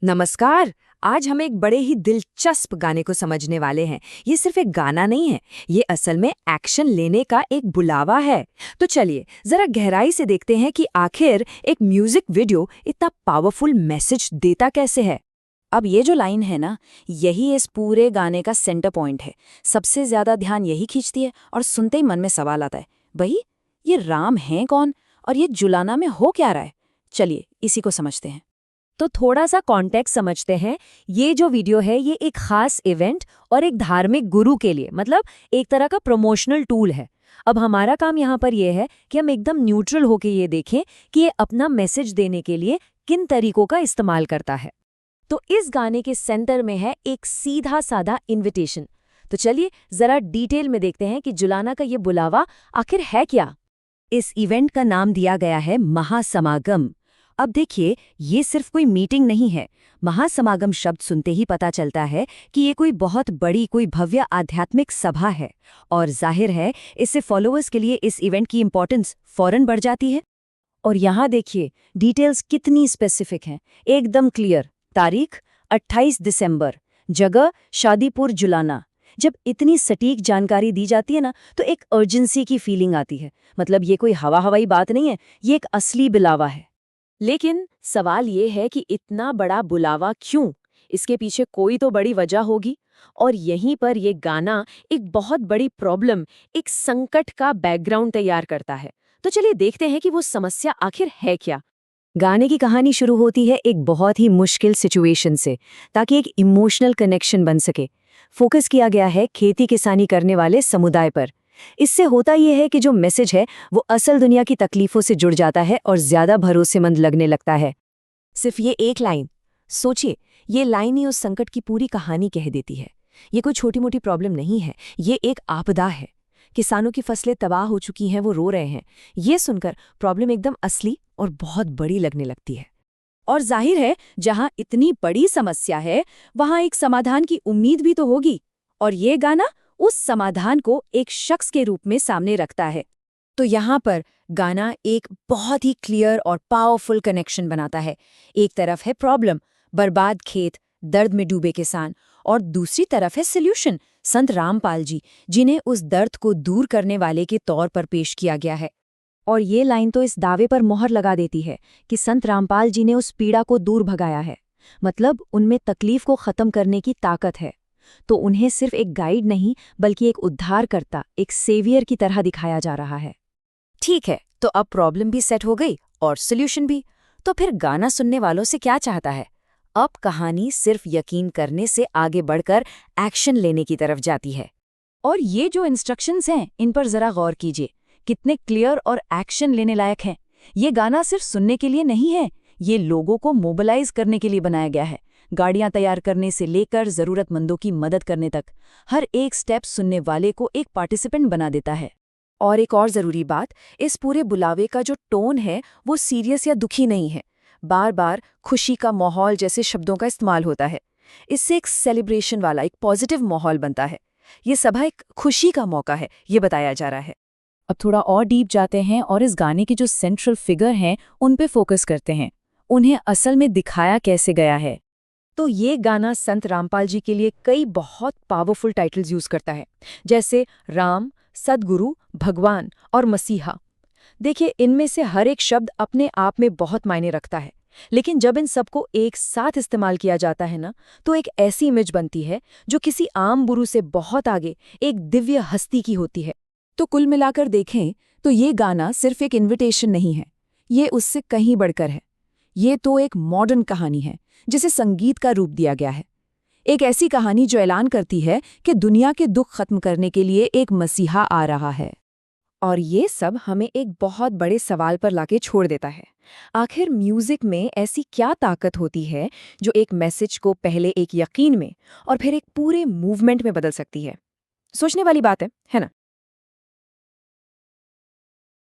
नमस्कार। आज हम एक बड़े ही दिलचस्प गाने को समझने वाले हैं। ये सिर्फ एक गाना नहीं है, ये असल में एक्शन लेने का एक बुलावा है। तो चलिए जरा गहराई से देखते हैं कि आखिर एक म्यूजिक वीडियो इतना पावरफुल मैसेज देता कैसे है। अब ये जो लाइन है ना, यही इस पूरे गाने का सेंटर पॉइंट है। सबसे ज्यादा ध्यान यही खींचती है और सुनते ही मन में सवाल आता है, भाई ये राम हैं कौन और ये जुलाना में हो क्या रहा है। चलिए इसी को समझते हैं। तो थोड़ा सा कॉन्टेक्स्ट समझते हैं। ये जो वीडियो है ये एक खास इवेंट और एक धार्मिक गुरु के लिए, मतलब एक तरह का प्रमोशनल टूल है। अब हमारा काम यहाँ पर यह है कि हम एकदम न्यूट्रल होके ये देखें कि ये अपना मैसेज देने के लिए किन तरीकों का इस्तेमाल करता है। तो इस गाने के सेंटर में है एक सीधा साधा इनविटेशन। तो चलिए जरा डिटेल में देखते हैं कि जुलाना का ये बुलावा आखिर है क्या। इस इवेंट का नाम दिया गया है महासमागम। अब देखिए, ये सिर्फ कोई मीटिंग नहीं है। महासमागम शब्द सुनते ही पता चलता है कि ये कोई बहुत बड़ी, कोई भव्य आध्यात्मिक सभा है। और जाहिर है इससे फॉलोअर्स के लिए इस इवेंट की इंपॉर्टेंस फौरन बढ़ जाती है। और यहाँ देखिए डिटेल्स कितनी स्पेसिफिक हैं, एकदम क्लियर। तारीख 28 दिसंबर, जगह शादीपुर जुलाना। जब इतनी सटीक जानकारी दी जाती है ना, तो एक अर्जेंसी की फीलिंग आती है। मतलब ये कोई हवाई बात नहीं है, ये एक असली बुलावा है। लेकिन सवाल ये है कि इतना बड़ा बुलावा क्यों? इसके पीछे कोई तो बड़ी वजह होगी। और यहीं पर ये गाना एक बहुत बड़ी प्रॉब्लम, एक संकट का बैकग्राउंड तैयार करता है। तो चलिए देखते हैं कि वो समस्या आखिर है क्या। गाने की कहानी शुरू होती है एक बहुत ही मुश्किल सिचुएशन से, ताकि एक इमोशनल कनेक्शन बन सके। फोकस किया गया है खेती किसानी करने वाले समुदाय पर। इससे होता यह है कि जो मैसेज है वो असल दुनिया की तकलीफों से जुड़ जाता है और ज्यादा भरोसेमंद लगने लगता है। सिर्फ ये एक लाइन सोचिए, ये लाइन ही उस संकट की पूरी कहानी कह देती है। ये कोई छोटी मोटी प्रॉब्लम नहीं है, ये एक आपदा है। किसानों की फसलें तबाह हो चुकी हैं, वो रो रहे हैं। ये सुनकर प्रॉब्लम एकदम असली और बहुत बड़ी लगने लगती है। और जाहिर है जहां इतनी बड़ी समस्या है वहां एक समाधान की उम्मीद भी तो होगी। और ये गाना उस समाधान को एक शख्स के रूप में सामने रखता है। तो यहाँ पर गाना एक बहुत ही क्लियर और पावरफुल कनेक्शन बनाता है। एक तरफ है प्रॉब्लम, बर्बाद खेत, दर्द में डूबे किसान, और दूसरी तरफ है सॉल्यूशन, संत रामपाल जी, जिन्हें उस दर्द को दूर करने वाले के तौर पर पेश किया गया है। और ये लाइन तो इस दावे पर मोहर लगा देती है कि संत रामपाल जी ने उस पीड़ा को दूर भगाया है। मतलब उनमें तकलीफ को खत्म करने की ताकत है। तो उन्हें सिर्फ एक गाइड नहीं बल्कि एक उद्धारकर्ता, एक सेवियर की तरह दिखाया जा रहा है। ठीक है, तो अब प्रॉब्लम भी सेट हो गई और सॉल्यूशन भी। तो फिर गाना सुनने वालों से क्या चाहता है? अब कहानी सिर्फ यकीन करने से आगे बढ़कर एक्शन लेने की तरफ जाती है। और ये जो इंस्ट्रक्शंस हैं, इन पर जरा गौर कीजिए, कितने क्लियर और एक्शन लेने लायक हैं। ये गाना सिर्फ सुनने के लिए नहीं है, ये लोगों को मोबिलाइज करने के लिए बनाया गया है। गाड़ियां तैयार करने से लेकर जरूरतमंदों की मदद करने तक, हर एक स्टेप सुनने वाले को एक पार्टिसिपेंट बना देता है। और एक और जरूरी बात, इस पूरे बुलावे का जो टोन है वो सीरियस या दुखी नहीं है। बार बार खुशी का माहौल जैसे शब्दों का इस्तेमाल होता है। इससे एक सेलिब्रेशन वाला, एक पॉजिटिव माहौल बनता है। ये सभा एक खुशी का मौका है, ये बताया जा रहा है। अब थोड़ा और डीप जाते हैं और इस गाने के जो सेंट्रल फिगर हैं उन पे फोकस करते हैं। उन्हें असल में दिखाया कैसे गया है। तो ये गाना संत रामपाल जी के लिए कई बहुत पावरफुल टाइटल्स यूज करता है, जैसे राम, सदगुरु, भगवान और मसीहा। देखिए, इनमें से हर एक शब्द अपने आप में बहुत मायने रखता है। लेकिन जब इन सबको एक साथ इस्तेमाल किया जाता है ना, तो एक ऐसी इमेज बनती है जो किसी आम गुरु से बहुत आगे, एक दिव्य हस्ती की होती है। तो कुल मिलाकर देखें तो ये गाना सिर्फ एक इन्विटेशन नहीं है, ये उससे कहीं बढ़कर है। ये तो एक मॉडर्न कहानी है जिसे संगीत का रूप दिया गया है। एक ऐसी कहानी जो ऐलान करती है कि दुनिया के दुख खत्म करने के लिए एक मसीहा आ रहा है। और ये सब हमें एक बहुत बड़े सवाल पर लाके छोड़ देता है। आखिर म्यूजिक में ऐसी क्या ताकत होती है जो एक मैसेज को पहले एक यकीन में और फिर एक पूरे मूवमेंट में बदल सकती है? सोचने वाली बात है ना?